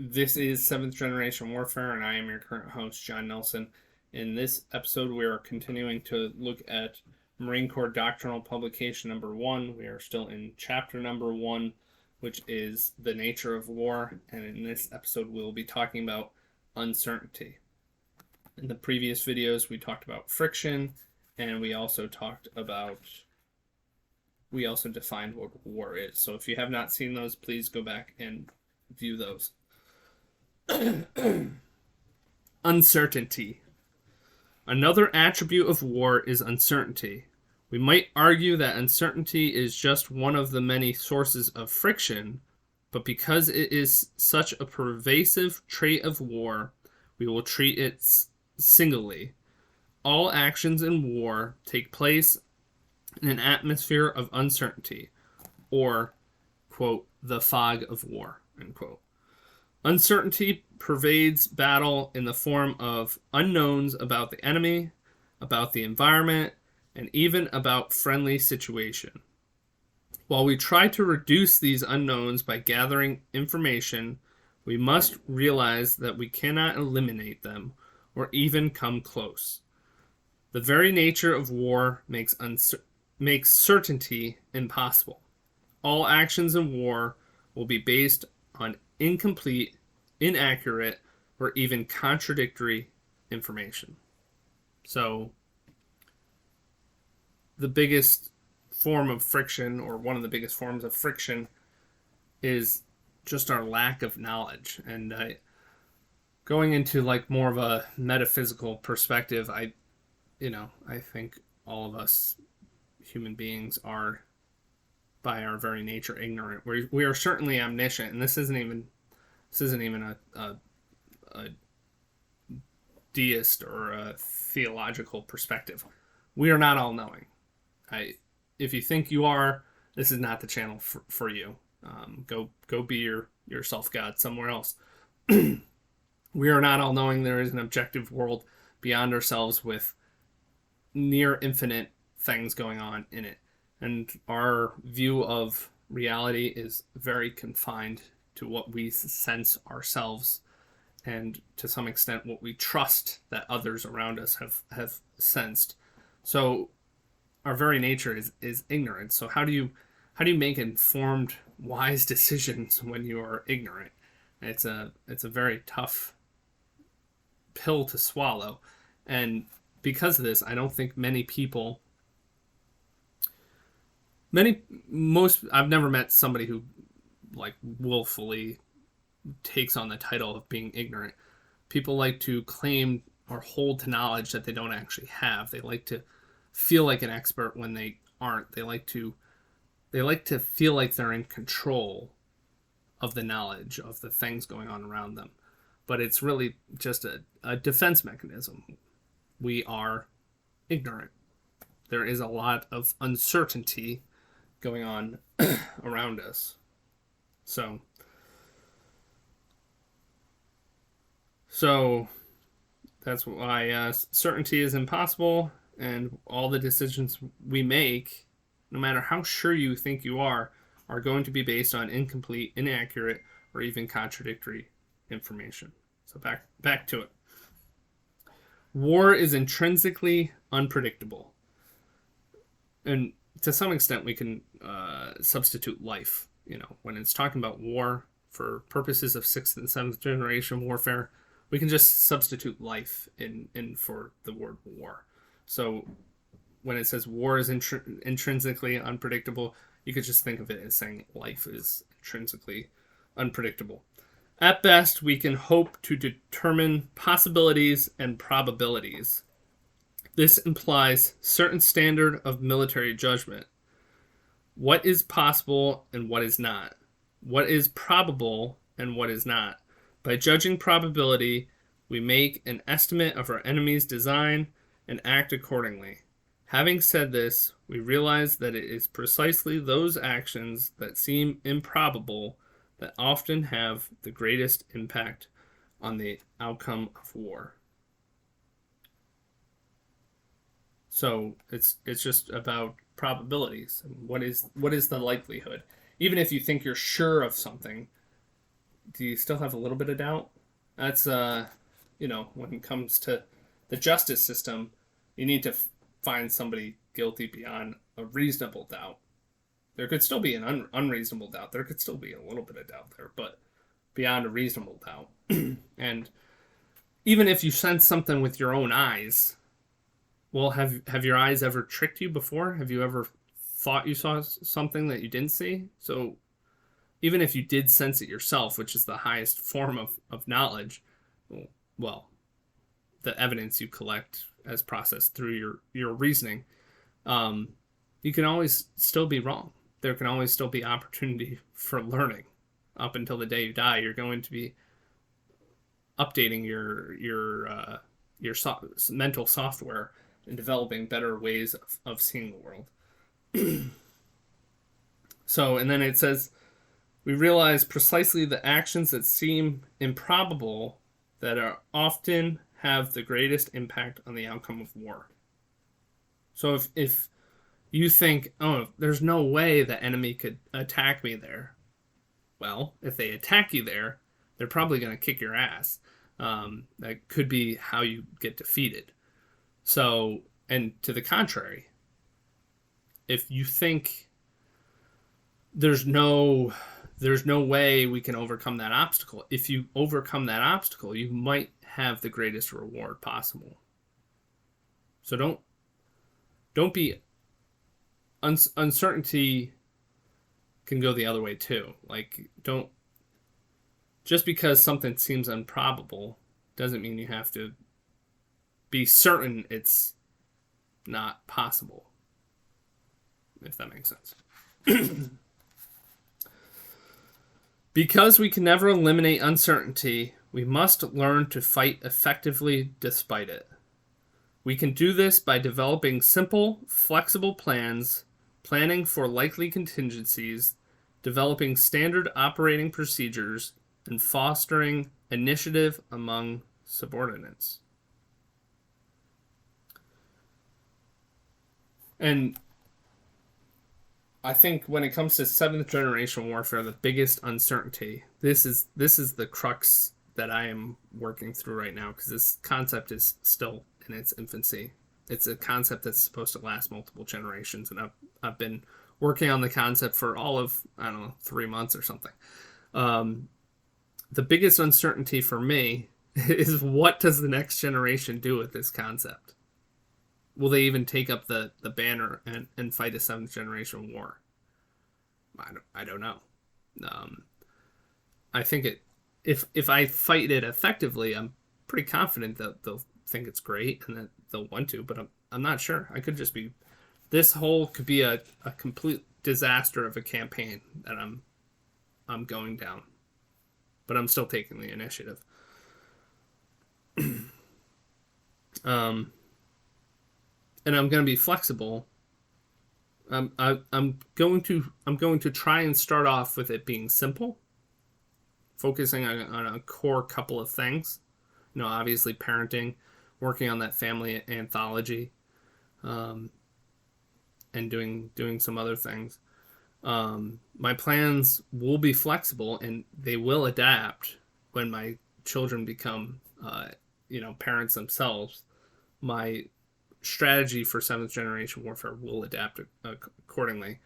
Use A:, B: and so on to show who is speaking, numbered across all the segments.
A: This is 7th Generation Warfare, and I am your current host, John Nelson. In this episode, we are continuing to look at Marine Corps Doctrinal Publication number 1. We are still in chapter number 1, which is the nature of war, and in this episode, we'll be talking about uncertainty. In the previous videos, we talked about friction, and we also defined what war is. So if you have not seen those, please go back and view those. Uncertainty. Another attribute of war is uncertainty. We might argue that uncertainty is just one of the many sources of friction, but because it is such a pervasive trait of war, we will treat it singly. All actions in war take place in an atmosphere of uncertainty, or, quote, the fog of war, end quote. Uncertainty pervades battle in the form of unknowns about the enemy, about the environment, and even about friendly situation. While we try to reduce these unknowns by gathering information, we must realize that we cannot eliminate them or even come close. The very nature of war makes certainty impossible. All actions in war will be based on incomplete, inaccurate, or even contradictory information. So, the biggest form of friction, or one of the biggest forms of friction, is just our lack of knowledge. And going into like more of a metaphysical perspective, I think all of us human beings are, by our very nature, ignorant. We are certainly omniscient, and this isn't even a deist or a theological perspective. We are not all knowing. If you think you are, this is not the channel for you. Go be your self god somewhere else. We are not all knowing. There is an objective world beyond ourselves with near infinite things going on in it. And our view of reality is very confined to what we sense ourselves, and to some extent what we trust that others around us have sensed. So our very nature is ignorance. So how do you make informed, wise decisions when you are ignorant? It's a very tough pill to swallow. And because of this, I don't think I've never met somebody who like willfully takes on the title of being ignorant. People like to claim or hold to knowledge that they don't actually have. They like to feel like an expert when they aren't. They like to feel like they're in control of the knowledge of the things going on around them. But it's really just a defense mechanism. We are ignorant. There is a lot of uncertainty going on around us. So that's why certainty is impossible, and all the decisions we make, no matter how sure you think you are going to be based on incomplete, inaccurate, or even contradictory information. So back to it. War is intrinsically unpredictable. And to some extent, we can substitute life. When it's talking about war for purposes of 6th and 7th generation warfare, we can just substitute life in for the word war. So when it says war is intrinsically unpredictable, you could just think of it as saying life is intrinsically unpredictable. At best, we can hope to determine possibilities and probabilities. This implies certain standard of military judgment. What is possible and what is not? What is probable and what is not? By judging probability, we make an estimate of our enemy's design and act accordingly. Having said this, we realize that it is precisely those actions that seem improbable that often have the greatest impact on the outcome of war. So it's just about probabilities. What is the likelihood? Even if you think you're sure of something, do you still have a little bit of doubt? That's when it comes to the justice system, you need to find somebody guilty beyond a reasonable doubt. There could still be an unreasonable doubt. There could still be a little bit of doubt there, but beyond a reasonable doubt. And even if you sense something with your own eyes, well, have your eyes ever tricked you before? Have you ever thought you saw something that you didn't see? So even if you did sense it yourself, which is the highest form of knowledge, well, the evidence you collect as processed through your reasoning, you can always still be wrong. There can always still be opportunity for learning. Up until the day you die, you're going to be updating your mental software and developing better ways of seeing the world. So, and then it says, we realize precisely the actions that seem improbable that are often have the greatest impact on the outcome of war. So if you think, oh, there's no way the enemy could attack me there. Well, if they attack you there, they're probably going to kick your ass. That could be how you get defeated. So, and to the contrary, if you think there's no way we can overcome that obstacle, if you overcome that obstacle, you might have the greatest reward possible. So don't be uncertainty can go the other way too. Like, don't, just because something seems improbable doesn't mean you have to be certain it's not possible, if that makes sense. Because we can never eliminate uncertainty, we must learn to fight effectively despite it. We can do this by developing simple, flexible plans, planning for likely contingencies, developing standard operating procedures, and fostering initiative among subordinates. And I think when it comes to 7th generation warfare, the biggest uncertainty, this is the crux that I am working through right now, because this concept is still in its infancy. It's a concept that's supposed to last multiple generations, and I've been working on the concept for all of, 3 months or something. The biggest uncertainty for me is, what does the next generation do with this concept? Will they even take up the banner and fight a 7th generation war? I don't know. I think if I fight it effectively, I'm pretty confident that they'll think it's great and that they'll want to, but I'm not sure. I could just be, this whole could be a complete disaster of a campaign that I'm going down, but I'm still taking the initiative. And I'm going to be flexible. I'm going to try and start off with it being simple, focusing on a core couple of things. Obviously parenting, working on that family anthology, and doing some other things. My plans will be flexible and they will adapt when my children become, parents themselves. My strategy for 7th generation warfare will adapt accordingly.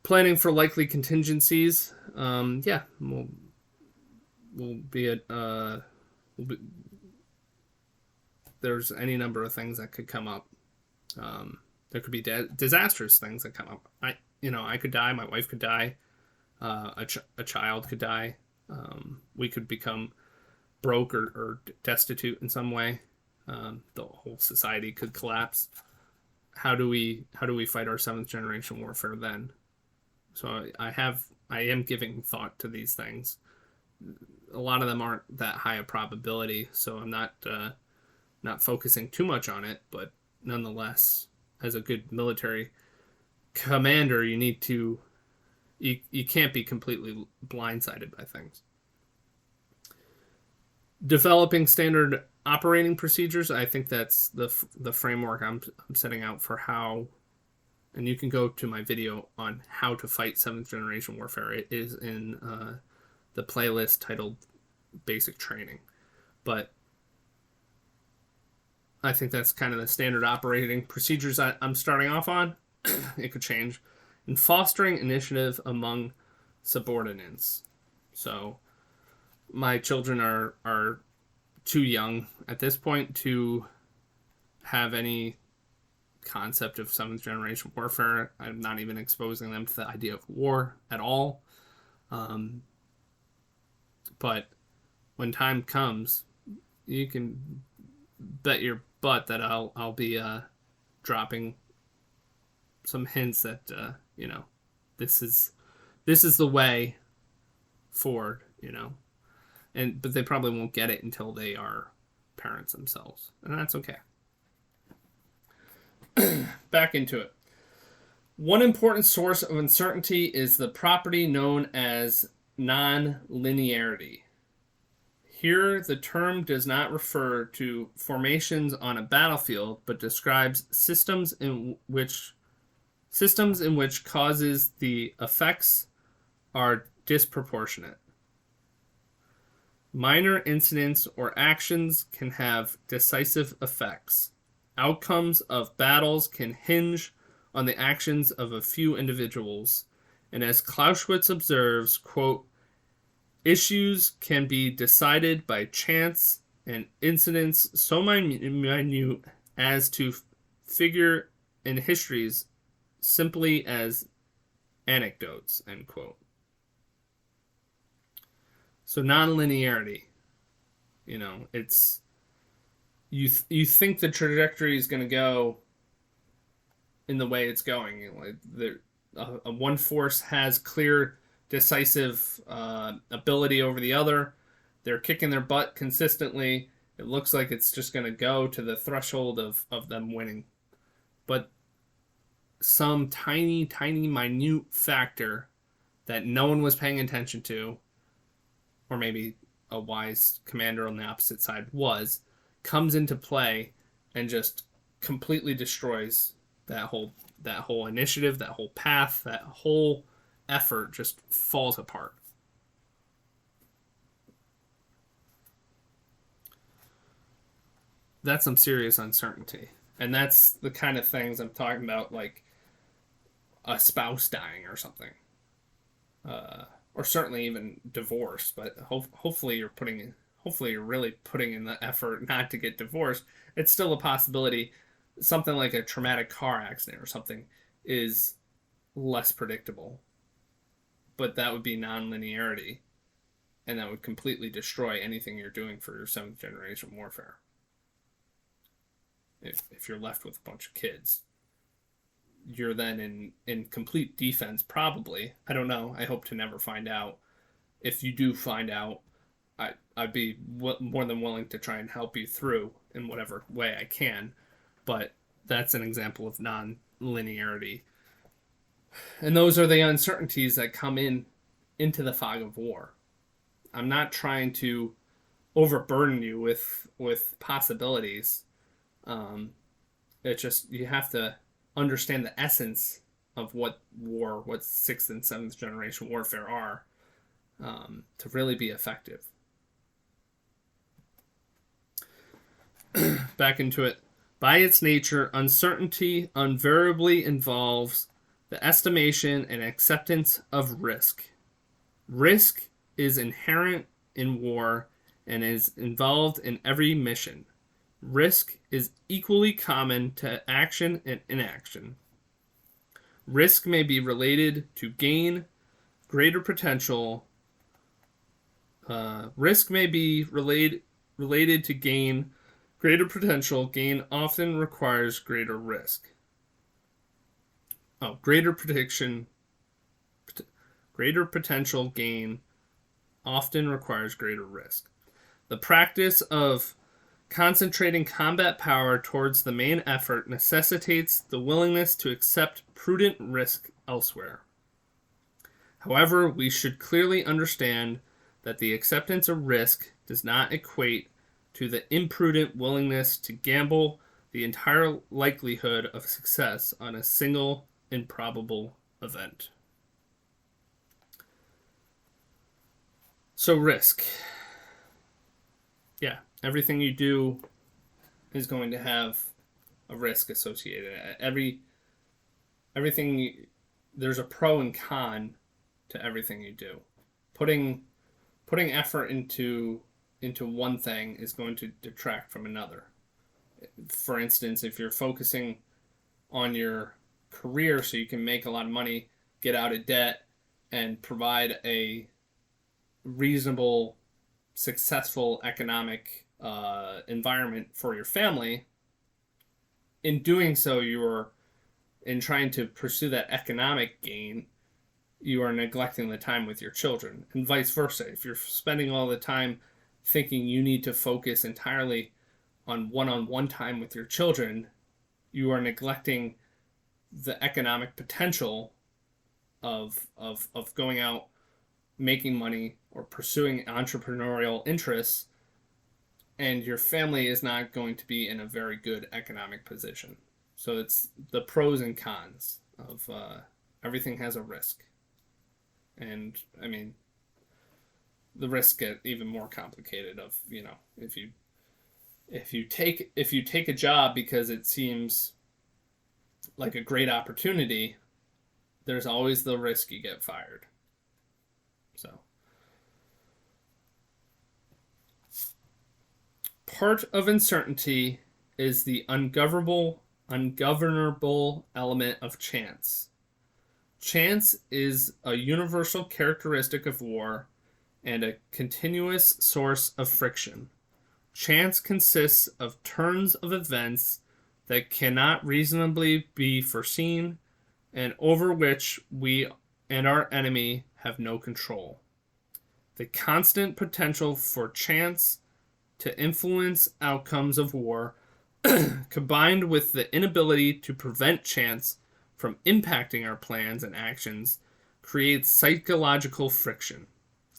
A: Planning for likely contingencies, we'll be there's any number of things that could come up. There could be disastrous things that come up. I could die, my wife could die, a child could die, we could become broke or destitute in some way. The whole society could collapse. How do we fight our 7th generation warfare then? So I am giving thought to these things. A lot of them aren't that high a probability, so I'm not focusing too much on it, but nonetheless, as a good military commander, you can't be completely blindsided by things. Developing standard operating procedures, I think that's the framework I'm setting out for how, and you can go to my video on how to fight 7th generation warfare. It is in the playlist titled Basic Training. But I think that's kind of the standard operating procedures I'm starting off on. It could change. And fostering initiative among subordinates. So my children are too young at this point to have any concept of 7th generation warfare. I'm not even exposing them to the idea of war at all. But when time comes, you can bet your butt that I'll be dropping some hints that this is the way forward, but they probably won't get it until they are parents themselves, and that's okay. Back into it. One important source of uncertainty is the property known as non-linearity. Here, the term does not refer to formations on a battlefield, but describes systems in which causes the effects are disproportionate. Minor incidents or actions can have decisive effects. Outcomes of battles can hinge on the actions of a few individuals, and as Clausewitz observes, quote, issues can be decided by chance and incidents so minute as to figure in histories simply as anecdotes, end quote. So non-linearity, it's you think the trajectory is going to go in the way it's going. One force has clear, decisive ability over the other. They're kicking their butt consistently. It looks like it's just going to go to the threshold of them winning. But some tiny, minute factor that no one was paying attention to, or maybe a wise commander on the opposite side comes into play and just completely destroys that whole initiative, that whole path, that whole effort just falls apart. That's some serious uncertainty. And that's the kind of things I'm talking about, like a spouse dying or something. Or certainly even divorce, but hopefully you're really putting in the effort not to get divorced. It's still a possibility. Something like a traumatic car accident or something is less predictable, but that would be non-linearity, and that would completely destroy anything you're doing for your 7th generation warfare. If you're left with a bunch of kids, you're then in complete defense, probably. I don't know. I hope to never find out. If you do find out, I'd be more than willing to try and help you through in whatever way I can. But that's an example of non-linearity. And those are the uncertainties that come into the fog of war. I'm not trying to overburden you with possibilities. It's just you have to understand the essence of what 6th and 7th generation warfare are to really be effective. Back into it. By its nature, uncertainty invariably involves the estimation and acceptance of risk. Risk is inherent in war and is involved in every mission. Risk is equally common to action and inaction. Risk may be related to gain, greater potential. Risk may be related to gain, greater potential. Gain often requires greater risk. Greater potential gain often requires greater risk. The practice of concentrating combat power towards the main effort necessitates the willingness to accept prudent risk elsewhere. However, we should clearly understand that the acceptance of risk does not equate to the imprudent willingness to gamble the entire likelihood of success on a single improbable event. So risk. Yeah, everything you do is going to have a risk associated. Everything there's a pro and con to everything you do. Putting putting effort into one thing is going to detract from another. For instance, if you're focusing on your career so you can make a lot of money, get out of debt, and provide a reasonable, successful economic environment for your family, in doing so, you're in trying to pursue that economic gain, you are neglecting the time with your children, and vice versa. If you're spending all the time thinking you need to focus entirely on one-on-one time with your children, you are neglecting the economic potential of going out, making money, or pursuing entrepreneurial interests, and your family is not going to be in a very good economic position. So it's the pros and cons of everything has a risk. And I mean, the risks get even more complicated. Of if you take a job because it seems like a great opportunity, there's always the risk you get fired. So part of uncertainty is the ungovernable element of chance. Chance is a universal characteristic of war and a continuous source of friction. Chance consists of turns of events that cannot reasonably be foreseen and over which we and our enemy have no control. The constant potential for chance to influence outcomes of war, combined with the inability to prevent chance from impacting our plans and actions, creates psychological friction.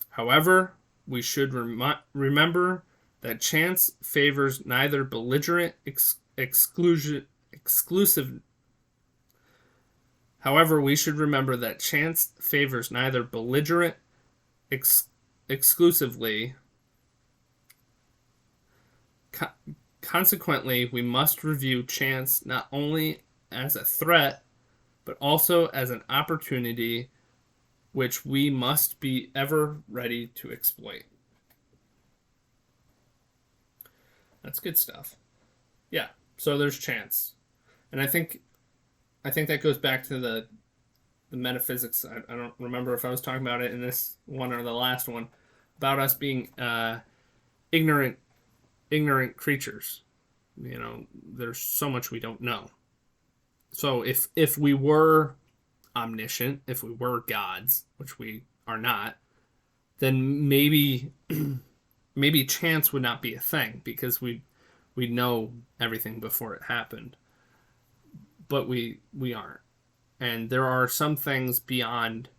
A: However, we should remember that chance favors neither belligerent exclusive. However, we should remember that chance favors neither belligerent exclusively. Consequently, we must review chance not only as a threat, but also as an opportunity which we must be ever ready to exploit. That's good stuff. Yeah, so there's chance. And I think that goes back to the metaphysics. I don't remember if I was talking about it in this one or the last one, about us being ignorant creatures. There's so much we don't know. So if we were omniscient, if we were gods, which we are not, then maybe chance would not be a thing, because we know everything before it happened. But we aren't, and there are some things beyond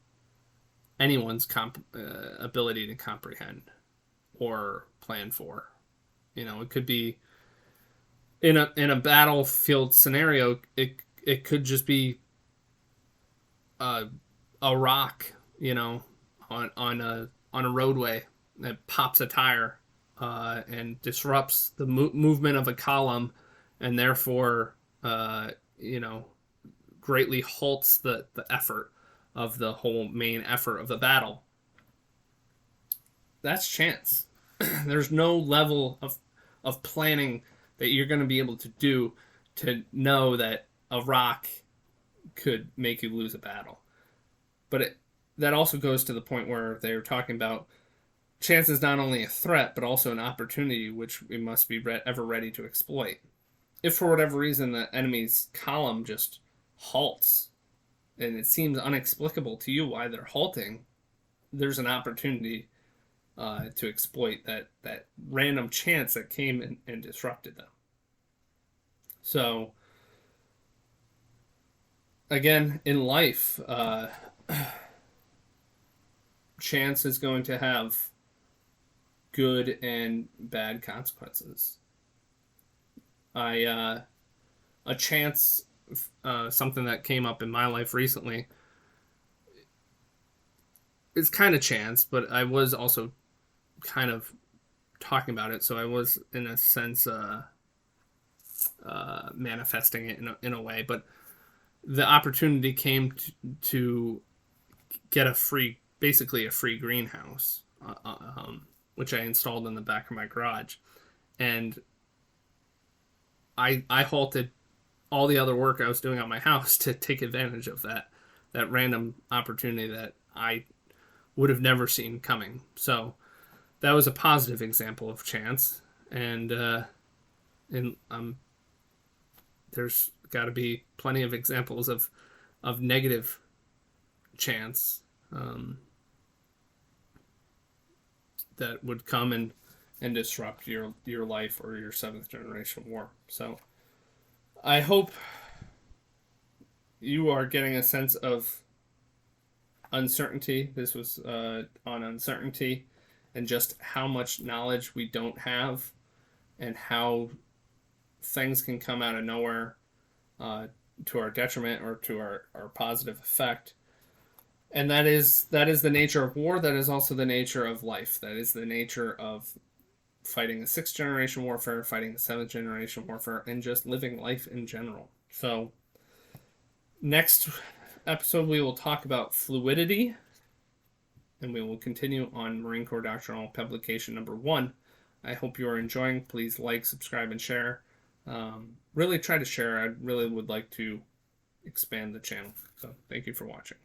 A: anyone's ability to comprehend or plan for. It could be in a battlefield scenario. It could just be a rock, on a roadway that pops a tire and disrupts the movement of a column, and therefore greatly halts the effort of the whole main effort of the battle. That's chance. There's no level of planning that you're going to be able to do to know that a rock could make you lose a battle. But that also goes to the point where they were talking about chance is not only a threat, but also an opportunity which we must be ever ready to exploit. If for whatever reason the enemy's column just halts, and it seems inexplicable to you why they're halting, there's an opportunity to exploit that random chance that came and disrupted them. So, again, in life, chance is going to have good and bad consequences. A chance, something that came up in my life recently, it's kind of chance, but I was also kind of talking about it, so I was in a sense manifesting it in a way. But the opportunity came to get basically a free greenhouse, which I installed in the back of my garage, and I halted all the other work I was doing on my house to take advantage of that random opportunity that I would have never seen coming. So that was a positive example of chance, and there's got to be plenty of examples of negative chance, that would come and disrupt your life or your seventh generation war. So I hope you are getting a sense of uncertainty. This was on uncertainty and just how much knowledge we don't have, and how things can come out of nowhere, to our detriment or to our positive effect. And that is the nature of war. That is also the nature of life. That is the nature of fighting a sixth generation warfare, fighting a seventh generation warfare, and just living life in general. So next episode we will talk about fluidity, and we will continue on Marine Corps Doctrinal Publication number 1. I hope you are enjoying. Please like, subscribe, and share. Really try to share. I really would like to expand the channel. So thank you for watching.